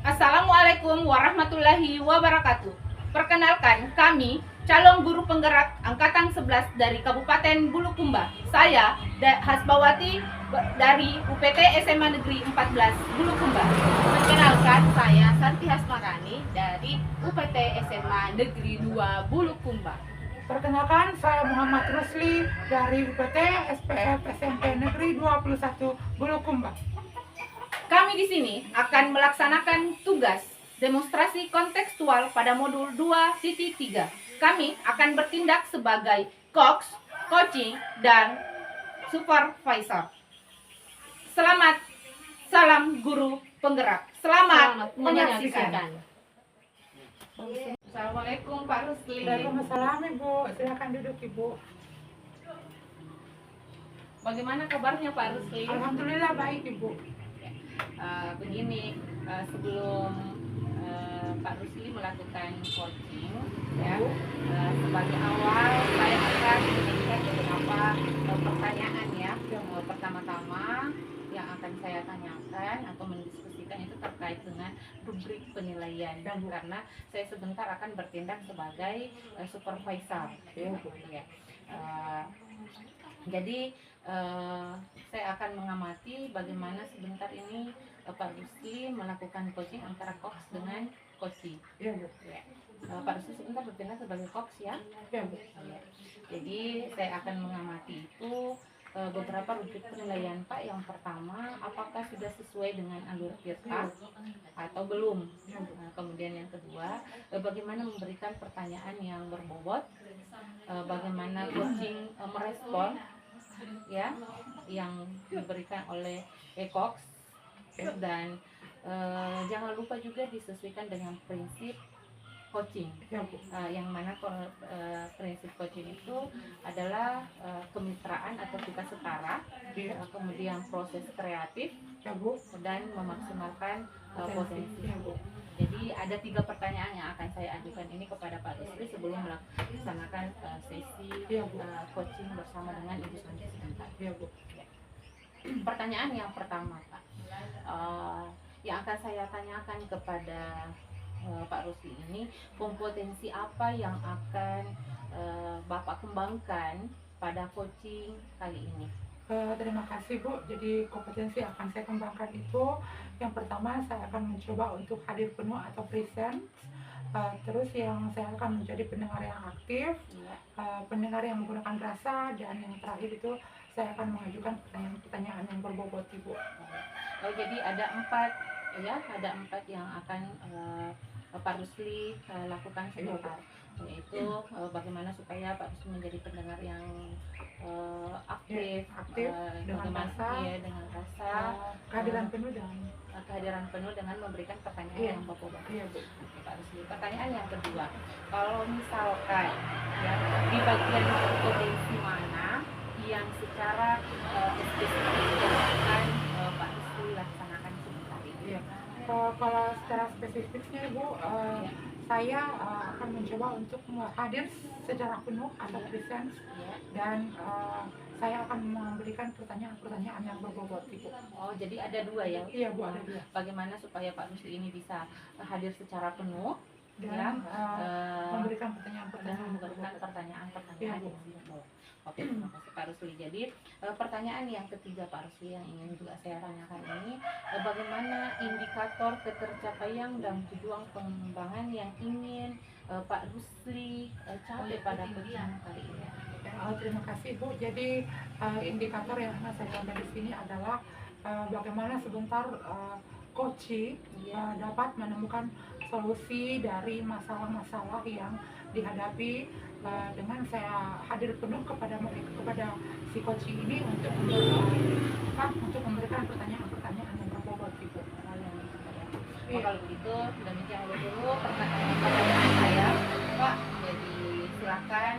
Assalamualaikum warahmatullahi wabarakatuh. Perkenalkan, kami calon guru penggerak angkatan 11 dari Kabupaten Bulukumba. Saya Hasbawati dari UPT SMA Negeri 14 Bulukumba. Perkenalkan, saya Santi Hasmarani dari UPT SMA Negeri 2 Bulukumba. Perkenalkan, saya Muhammad Rusli dari UPT SPF SMP Negeri 21 Bulukumba. Kami di sini akan melaksanakan tugas demonstrasi kontekstual pada modul 2.3. Kami akan bertindak sebagai coach, coaching, dan supervisor. Selamat, salam guru penggerak. Selamat menyaksikan. Assalamualaikum Pak Rusli. Waalaikumsalam Ibu, silakan duduk Ibu. Bagaimana kabarnya Pak Rusli? Alhamdulillah baik Ibu. Begini, sebelum Pak Rusli melakukan coaching, ya, sebagai awal saya akan memberikan beberapa pertanyaan ya. Pertama-tama yang akan saya tanyakan atau mendiskusikan itu terkait dengan rubrik penilaian, karena saya sebentar akan bertindak sebagai supervisor. Ya. Jadi saya akan mengamati bagaimana sebentar ini Pak Rusli melakukan coaching antara coach dengan coaching. Ya. Pak Rusli sebentar bertindak sebagai coach ya. Ya. Jadi saya akan mengamati itu beberapa rubrik penilaian Pak. Yang pertama, apakah sudah sesuai dengan alur kita atau belum? Kemudian yang kedua, bagaimana memberikan pertanyaan yang berbobot, bagaimana coaching merespon ya yang diberikan oleh Cox, dan jangan lupa juga disesuaikan dengan prinsip coaching, yang mana prinsip coaching itu adalah kemitraan atau kita setara, kemudian proses kreatif, dan memaksimalkan potensi. Jadi ada 3 pertanyaan yang akan saya ajukan ini kepada Pak Rusli sebelum melaksanakan sesi coaching bersama dengan Ibu Santi sebentar. Pertanyaan yang pertama Pak, yang akan saya tanyakan kepada Pak Rusli ini, kompetensi apa yang akan Bapak kembangkan pada coaching kali ini? Terima kasih Bu. Jadi kompetensi yang akan saya kembangkan itu, yang pertama saya akan mencoba untuk hadir penuh atau present. Terus yang saya akan menjadi pendengar yang aktif, pendengar yang menggunakan rasa, dan yang terakhir itu saya akan mengajukan pertanyaan-pertanyaan yang berbobot Ibu. Jadi ada 4 ya, ada 4 yang akan Pak Rusli lakukan sebentar, yaitu bagaimana supaya Pak Rusli menjadi pendengar yang aktif, dengan rasa, kehadiran penuh dengan memberikan pertanyaan yang berbobot. Pak Rusli. Pertanyaan yang kedua, kalau misalkan ya di bagian kompetensi mana yang secara spesifik yang akan Pak Rusli laksanakan sebentar ini? Kalau secara spesifiknya Ibu, saya akan mencoba untuk hadir secara penuh atau present, dan saya akan memberikan pertanyaan-pertanyaan yang berbobot Ibu. Oh, jadi ada 2 ya? Iya Bu, ada 2. Bagaimana supaya Pak Rusli ini bisa hadir secara penuh dan memberikan pertanyaan-pertanyaan yang berbobot. Oke, terima kasih Pak Rusli. Jadi pertanyaan yang ketiga Pak Rusli yang ingin juga saya tanyakan ini, bagaimana indikator ketercapaian dan tujuan pengembangan yang ingin Pak Rusli capai pada coaching kali ini? Terima kasih Bu. Jadi indikator yang saya gambar di sini adalah bagaimana sebentar coaching dapat menemukan solusi dari masalah-masalah yang dihadapi dengan saya hadir penuh kepada si coaching ini untuk memberikan pertanyaan-pertanyaan yang berbobot Ibu. Kalau begitu demikian dulu pertanyaan saya Pak. Jadi silakan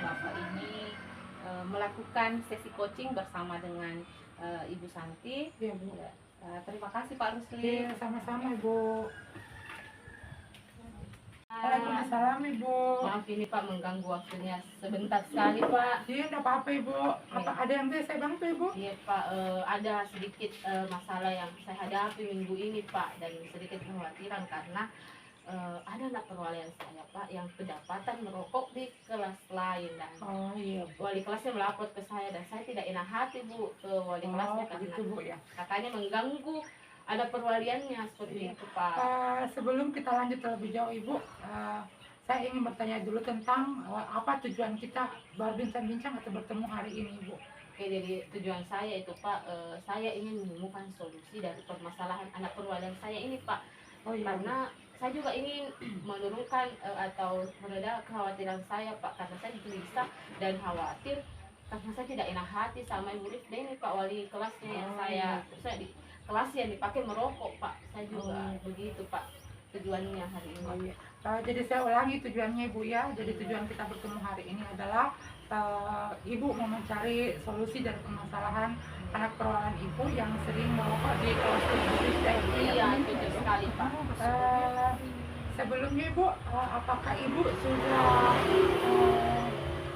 Bapak ini melakukan sesi coaching bersama dengan Ibu Santi. Iya Bu. Terima kasih Pak Rusli. Sama-sama Ibu. Waalaikumsalam Ibu. Maaf ini Pak mengganggu waktunya sebentar sekali Pak. Iya, enggak apa-apa Ibu. Apa ada yang bisa saya bantu Ibu? Iya Pak, ada sedikit masalah yang saya hadapi minggu ini Pak, dan sedikit kekhawatiran karena ada anak perwalian saya Pak yang kedapatan merokok di kelas lain, dan Oh iya. wali kelasnya melapor ke saya, dan saya tidak enak hati Bu ke wali kelasnya karena begitu Bu ya. katanya mengganggu ada perwaliannya seperti itu Pak. Sebelum kita lanjut lebih jauh Ibu, saya ingin bertanya dulu tentang apa tujuan kita berbincang-bincang atau bertemu hari ini Ibu. Oke, jadi tujuan saya itu Pak, saya ingin menemukan solusi dari permasalahan anak perwalian saya ini Pak. Oh iya. Karena saya juga ingin menurunkan atau mereda kekhawatiran saya Pak, karena saya gelisah dan khawatir karena saya tidak enak hati sama Ibu Rifda ini Pak, wali kelasnya yang saya di kelas yang dipakai merokok Pak. Saya juga begitu Pak tujuannya hari ini. Oh iya. Jadi saya ulangi tujuannya Ibu ya. Jadi tujuan kita bertemu hari ini adalah Ibu mau mencari solusi dari permasalahan anak perwalian Ibu yang sering merokok di kelas Rifda. Iya, betul sekali Pak. Sebelumnya Ibu, apakah Ibu sudah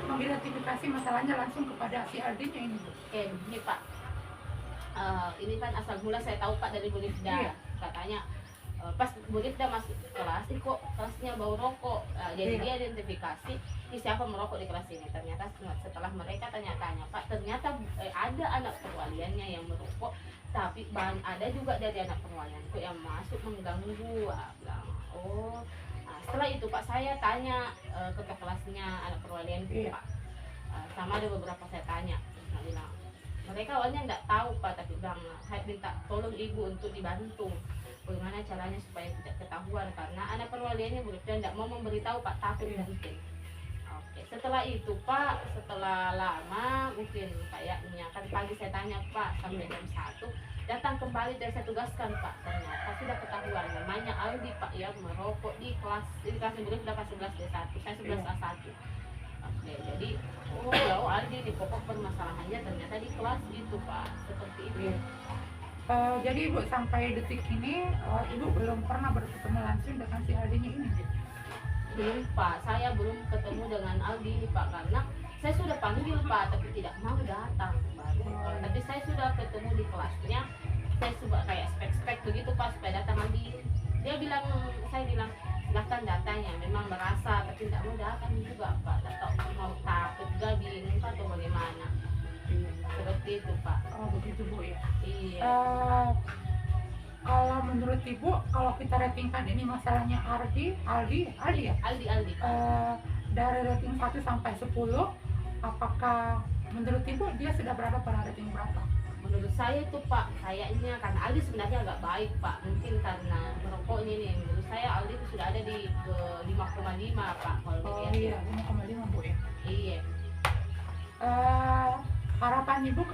mengidentifikasi masalahnya langsung kepada si Aldinya ini Bu? Oke, ini Pak. Ini kan asal mula saya tahu Pak dari Bu Rifda. Iya. Katanya pas Bu Rifda masuk kelas, kok kelasnya bau rokok. Jadi Iya. dia identifikasi ini siapa merokok di kelas ini. Ternyata setelah mereka tanya-tanya Pak, ternyata ada anak perwaliannya yang merokok, tapi ada juga dari anak perwalianku yang masuk mengganggu. Bilang, setelah itu Pak saya tanya ke kelasnya anak perwalianku Iya. Pak. Sama ada beberapa saya tanya, saya bilang mereka awalnya nggak tahu Pak, tapi bilang saya minta tolong Ibu untuk dibantu bagaimana caranya supaya tidak ketahuan, karena anak perwaliannya bukan tidak mau memberitahu Pak, takut mungkin. Oke, setelah itu Pak, setelah lama mungkin kayaknya kan pagi saya tanya Pak sampai jam 1, datang kembali dan saya tugaskan Pak, ternyata sudah ketahuan namanya Aldi Pak yang merokok di kelas Ibu sudah kelas 11 D1, saya 11 A1. Oke, jadi Aldi di pokok permasalahannya ternyata di kelas itu Pak, seperti itu. Jadi Ibu sampai detik ini Ibu belum pernah bertemu langsung dengan si Aldinya ini? Belum Pak, saya belum ketemu dengan Aldi ini Pak, karena saya sudah panggil Pak tapi tidak mau datang Pak. Tapi saya sudah ketemu di kelasnya, saya coba kayak spek-spek begitu Pak supaya datang Aldi. Dia bilang, saya bilang silahkan datanya, memang merasa tapi tidak mau datang juga Pak, atau mau takut juga bingung atau bagaimana. Seperti itu Pak. Oh begitu Bu ya. Iya. Kalau menurut Ibu, kalau kita ratingkan ini masalahnya Aldi ya? Aldi Pak. Dari rating 1 sampai 10, apakah menurut Ibu dia sudah berada pada rating berapa? Menurut saya itu Pak, kayaknya karena Aldi sebenarnya agak baik Pak, mungkin karena merokok ini nih, menurut saya Aldi itu sudah ada di 5,5 Pak kalau dilihat. Iya, 5,5 Bu ya. Iya. Harapan Ibu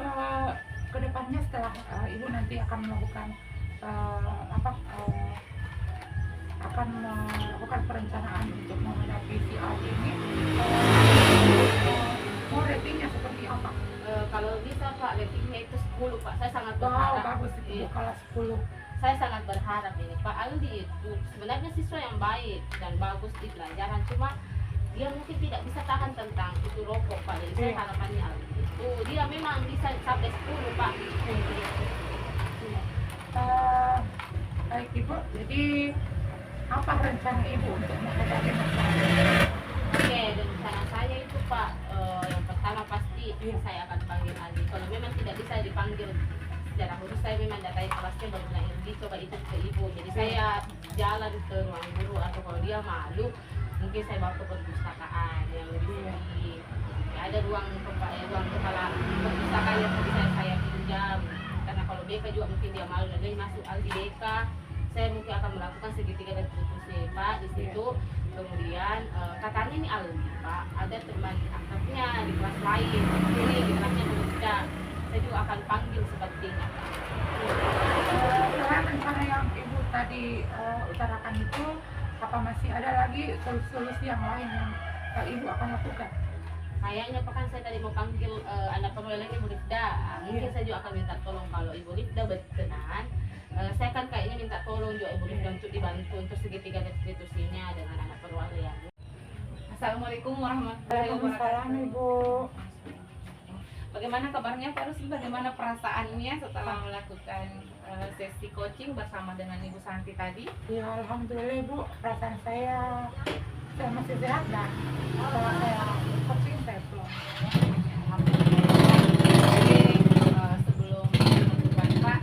ke depannya setelah Ibu nanti akan melakukan akan melakukan perencanaan untuk menghadapi si Aldi ini, mau ratingnya seperti apa? Kalau bisa Pak, ratingnya itu 10 Pak, saya sangat Wow, berharap. bagus itu Bu, kalau 10. Saya sangat berharap ini Pak Aldi itu sebenarnya siswa yang baik dan bagus di pelajaran, cuma dia mungkin tidak bisa tahan tentang itu rokok Pak. Jadi saya harapannya Aldi itu dia memang bisa sampai 10 Pak. Baik Ibu, jadi apa rencana Ibu untuk menghadapi masalah ini? Oke, rencana saya itu Pak, yang pertama pasti saya akan panggil Aldi. Kalau memang tidak bisa dipanggil secara khusus, saya memang datai kelasnya baru bilang Aldi coba itu ke Ibu. Jadi saya jalan ke ruang guru, atau kalau dia malu mungkin saya bawa ke perpustakaan yang lebih tinggi. Ada ruang kepala perpustakaan yang bisa saya pinjam, karena kalau BK juga mungkin dia malu, dan dia masuk Aldi BK, saya mungkin akan melakukan segitiga dan putusnya Pak di situ. Kemudian katanya ini Aldi Pak ada teman akrabnya di kelas lain, ini di kelasnya berbeda, saya juga akan panggil sepertinya Pak. Selain rencana yang Ibu tadi utarakan itu, apa masih ada lagi solusi yang lain yang Ibu akan lakukan? Kayaknya Pak, kan saya tadi mau panggil anak perwalian Ibu Rifda. Mungkin saya juga akan minta tolong kalau Ibu Rifda berkenan, saya kan kayaknya minta tolong juga Ibu Rizda untuk dibantu untuk segitiga restitusinya dengan anak perwalian. Assalamualaikum warahmatullahi Waalaikumsalam wabarakatuh. Ibu. Bagaimana kabarnya Pak Rusli? Bagaimana perasaannya setelah melakukan sesi coaching bersama dengan Ibu Santi tadi? Ya alhamdulillah Ibu, perasaan saya masih sehat dan setelah saya coaching saya pulang. Jadi sebelum menutupan Pak,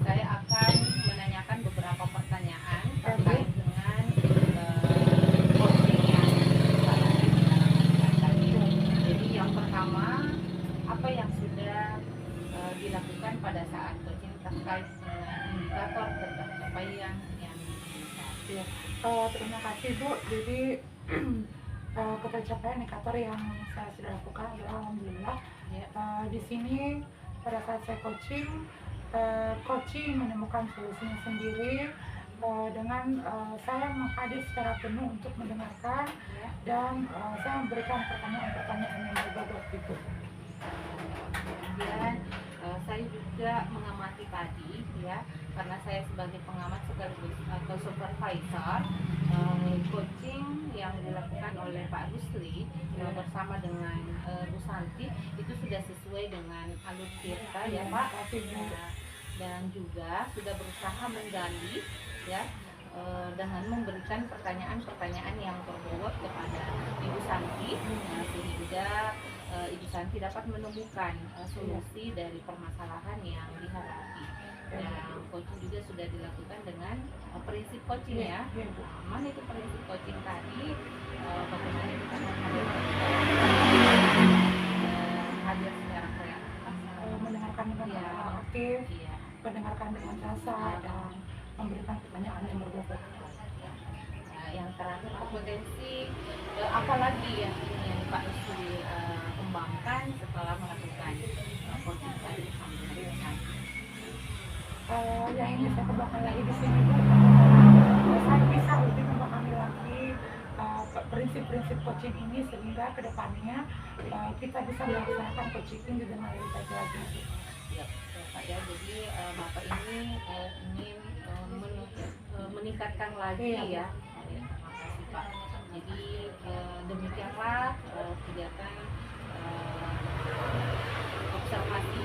saya akan menanyakan beberapa pertanyaan terkait dengan coaching yang Pak Rusli lakukan tadi. Jadi yang pertama, apa yang sudah dilakukan pada saat coaching terkait dengan indikator pencapaian yang Ya, terima kasih Bu. Jadi ketercapaian indikator yang saya sudah lakukan adalah alhamdulillah. ya, Di sini pada saat saya coaching menemukan solusinya sendiri dengan saya menghadir secara penuh untuk mendengarkan ya. dan saya memberikan pertanyaan-pertanyaan yang berbobot itu. Kemudian saya juga mengamati tadi ya, karena saya sebagai pengamat sekaligus atau supervisor coaching yang dilakukan oleh Pak Rusli bersama dengan Bu Santi itu sudah sesuai dengan alur kita ya Pak. Dan juga sudah berusaha menggali ya dengan memberikan pertanyaan-pertanyaan yang berbobot kepada Ibu Santi sehingga Ibu Santi dapat menemukan solusi dari permasalahan yang dihadapi. Dan coaching juga sudah dilakukan dengan prinsip coaching ya. Mana itu prinsip coaching tadi? Bagaimana kita hadir secara kreatif, Mendengarkan dengan ya, aktif, iya. mendengarkan dengan rasa dan memberikan pertanyaan yang berbobot. Nah, yang terakhir kompetensi apa lagi yang ingin Pak Rusli kembangkan setelah melakukan coaching tadi bersama dengan Ibu Santi? Yang ingin saya kembangkan lagi di sini Bu, saya bisa lebih memahami lagi prinsip-prinsip coaching ini sehingga kedepannya kita bisa melaksanakan coaching dengan lebih baik lagi. Ya, Pak ya. Jadi Bapak ini ingin meningkatkan lagi Iya, Bu. ya. Terima kasih Pak. Jadi demikianlah kegiatan observasi